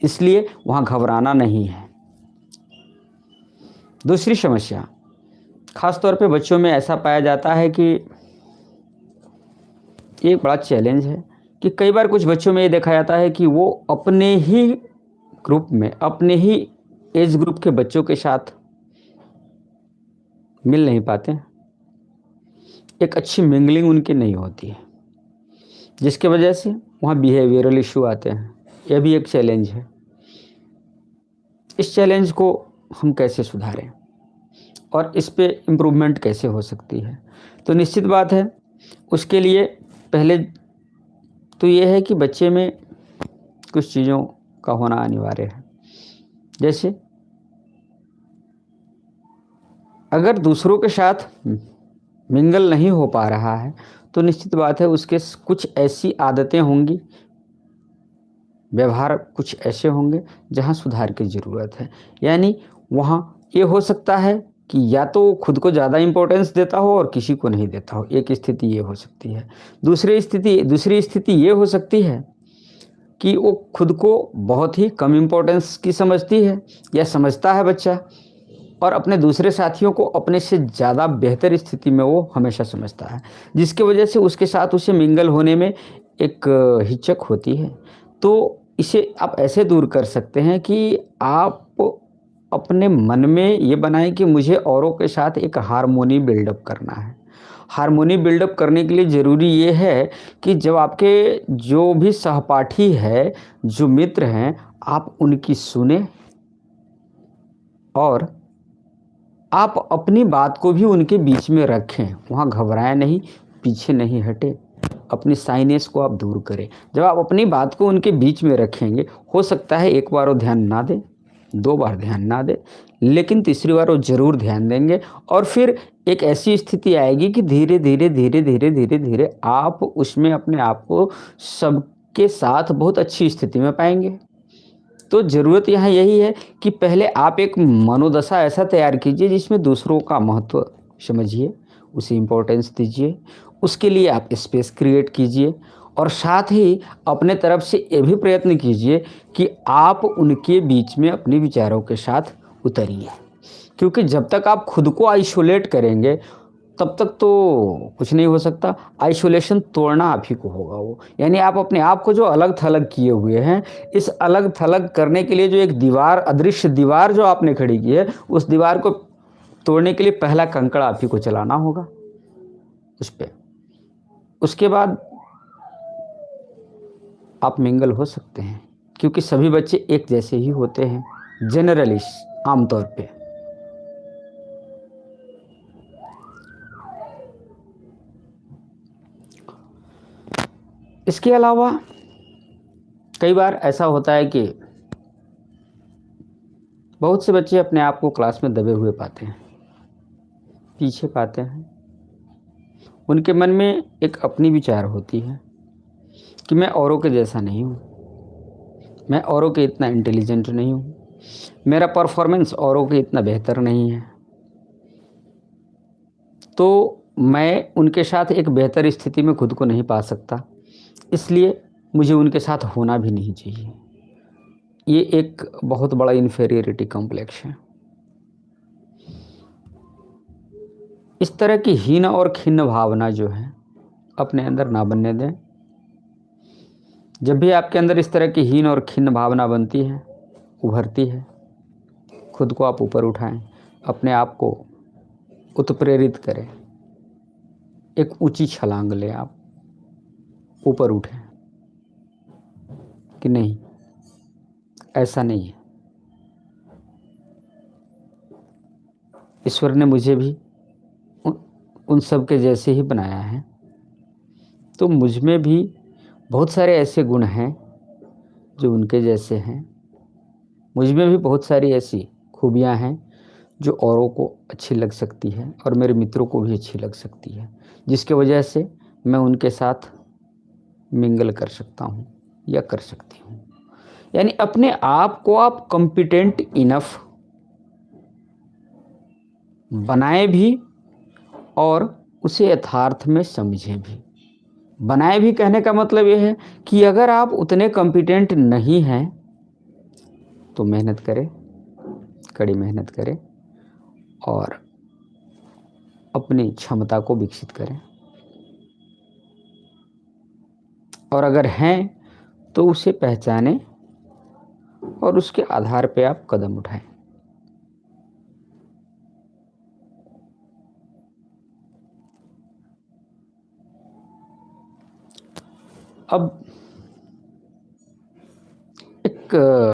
इसलिए वहाँ घबराना नहीं है। दूसरी समस्या, खास तौर पे बच्चों में ऐसा पाया जाता है कि एक बड़ा चैलेंज है कि कई बार कुछ बच्चों में ये देखा जाता है कि वो अपने ही ग्रुप में, अपने ही एज ग्रुप के बच्चों के साथ मिल नहीं पाते, एक अच्छी मिंगलिंग उनकी नहीं होती है, जिसकी वजह से वहाँ बिहेवियरल इशू आते हैं। यह भी एक चैलेंज है। इस चैलेंज को हम कैसे सुधारें और इस पे इम्प्रूवमेंट कैसे हो सकती है? तो निश्चित बात है, उसके लिए पहले तो ये है कि बच्चे में कुछ चीज़ों का होना अनिवार्य है। जैसे अगर दूसरों के साथ मिंगल नहीं हो पा रहा है तो निश्चित बात है उसके कुछ ऐसी आदतें होंगी, व्यवहार कुछ ऐसे होंगे जहाँ सुधार की ज़रूरत है। यानी वहाँ ये हो सकता है कि या तो वो खुद को ज़्यादा इम्पोर्टेंस देता हो और किसी को नहीं देता हो, एक स्थिति ये हो सकती है। दूसरी स्थिति ये हो सकती है कि वो खुद को बहुत ही कम इम्पोर्टेंस की समझती है या समझता है बच्चा, और अपने दूसरे साथियों को अपने से ज़्यादा बेहतर स्थिति में वो हमेशा समझता है, जिसकी वजह से उसके साथ उसे मिंगल होने में एक हिचक होती है। तो इसे आप ऐसे दूर कर सकते हैं कि आप अपने मन में ये बनाएं कि मुझे औरों के साथ एक हार्मोनी बिल्डअप करना है। हार्मोनी बिल्डअप करने के लिए ज़रूरी ये है कि जब आपके जो भी सहपाठी है, जो मित्र हैं, आप उनकी सुने और आप अपनी बात को भी उनके बीच में रखें। वहाँ घबराएं नहीं, पीछे नहीं हटे, अपनी साइनेस को आप दूर करें। जब आप अपनी बात को उनके बीच में रखेंगे, हो सकता है एक बार वो ध्यान ना दें, 2 बार ध्यान ना दें, लेकिन तीसरी बार वो ज़रूर ध्यान देंगे और फिर एक ऐसी स्थिति आएगी कि धीरे-धीरे आप उसमें अपने आप को सबके साथ बहुत अच्छी स्थिति में पाएँगे। तो ज़रूरत यहाँ यही है कि पहले आप एक मनोदशा ऐसा तैयार कीजिए जिसमें दूसरों का महत्व समझिए, उसे इम्पोर्टेंस दीजिए, उसके लिए आप स्पेस क्रिएट कीजिए और साथ ही अपने तरफ से ये भी प्रयत्न कीजिए कि आप उनके बीच में अपने विचारों के साथ उतरिए। क्योंकि जब तक आप खुद को आइसोलेट करेंगे तब तक तो कुछ नहीं हो सकता। आइसोलेशन तोड़ना आप ही को होगा वो। यानी आप अपने आप को जो अलग-थलग किए हुए हैं, इस अलग-थलग करने के लिए जो एक दीवार, अदृश्य दीवार जो आपने खड़ी की है, उस दीवार को तोड़ने के लिए पहला कंकड़ आप ही को चलाना होगा उस पे। उसके बाद आप मिंगल हो सकते हैं, क्योंकि सभी बच्चे एक जैसे ही होते हैं, जनरली आमतौर पे। इसके अलावा कई बार ऐसा होता है कि बहुत से बच्चे अपने आप को क्लास में दबे हुए पाते हैं, पीछे पाते हैं। उनके मन में एक अपनी विचार होती है कि मैं औरों के जैसा नहीं हूँ, मैं औरों के इतना इंटेलिजेंट नहीं हूँ, मेरा परफॉर्मेंस औरों के इतना बेहतर नहीं है, तो मैं उनके साथ एक बेहतर स्थिति में खुद को नहीं पा सकता, इसलिए मुझे उनके साथ होना भी नहीं चाहिए। ये एक बहुत बड़ा इन्फीरियरिटी कॉम्प्लेक्स है। इस तरह की हीन और खिन्न भावना जो है अपने अंदर ना बनने दें। जब भी आपके अंदर इस तरह की हीन और खिन्न भावना बनती है, उभरती है, खुद को आप ऊपर उठाएं, अपने आप को उत्प्रेरित करें, एक ऊंची छलांग लें, आप ऊपर उठें कि नहीं, ऐसा नहीं है। ईश्वर ने मुझे भी उन सब के जैसे ही बनाया है, तो मुझ में भी बहुत सारे ऐसे गुण हैं जो उनके जैसे हैं। मुझ में भी बहुत सारी ऐसी खूबियां हैं जो औरों को अच्छी लग सकती है और मेरे मित्रों को भी अच्छी लग सकती है, जिसके वजह से मैं उनके साथ मिंगल कर सकता हूँ या कर सकती हूँ। यानी अपने आप को आप कॉम्पिटेंट इनफ बनाए भी और उसे यथार्थ में समझे भी। बनाए भी कहने का मतलब यह है कि अगर आप उतने कॉम्पिटेंट नहीं हैं तो मेहनत करें, कड़ी मेहनत करें और अपनी क्षमता को विकसित करें। और अगर हैं तो उसे पहचानें और उसके आधार पे आप कदम उठाएं। अब एक